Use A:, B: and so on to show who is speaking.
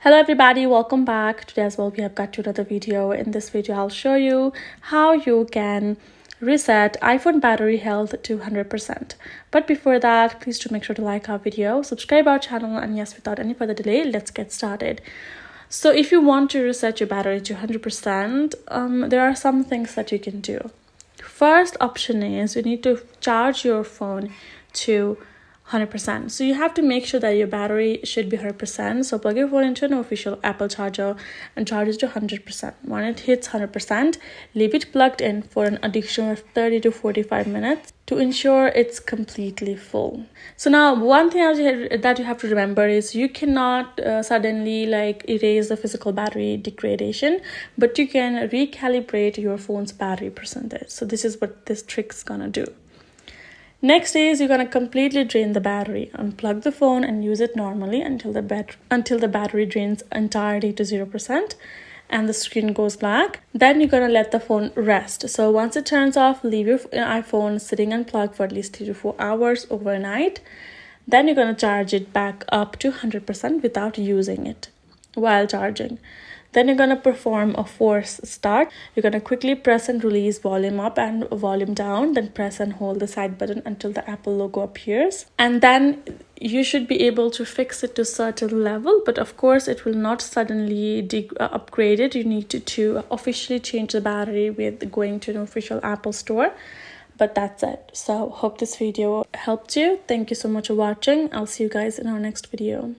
A: Hello everybody, welcome back. Today as well we have got to another video. In this video I'll show you how you can reset iPhone battery health to 100%. But before that, please do make sure to like our video, subscribe our channel, and yes, without any further delay, let's get started. So if you want to reset your battery to 100%, there are some things that you can do. First option is you need to charge your phone to 100%. So you have to make sure that your battery should be 100%. So plug your phone into an official Apple charger and charge it to 100%. When it hits 100%, leave it plugged in for an additional 30 to 45 minutes to ensure it's completely full. So now one thing that you have to remember is you cannot suddenly erase the physical battery degradation, but you can recalibrate your phone's battery percentage. So this is what this trick is gonna do. Next is you're going to completely drain the battery. Unplug the phone and use it normally until the battery drains entirely to 0% and the screen goes black. Then you're going to let the phone rest. So once it turns off, leave your iPhone sitting unplugged for at least 3 to 4 hours overnight. Then you're going to charge it back up to 100% without using it while charging. Then you're going to perform a force start. You're going to quickly press and release volume up and volume down, then press and hold the side button until the Apple logo appears. And then you should be able to fix it to a certain level, but of course it will not suddenly upgrade it. You need to officially change the battery with going to an official Apple store. But that's it. So hope this video helped you. Thank you so much for watching. I'll see you guys in our next video.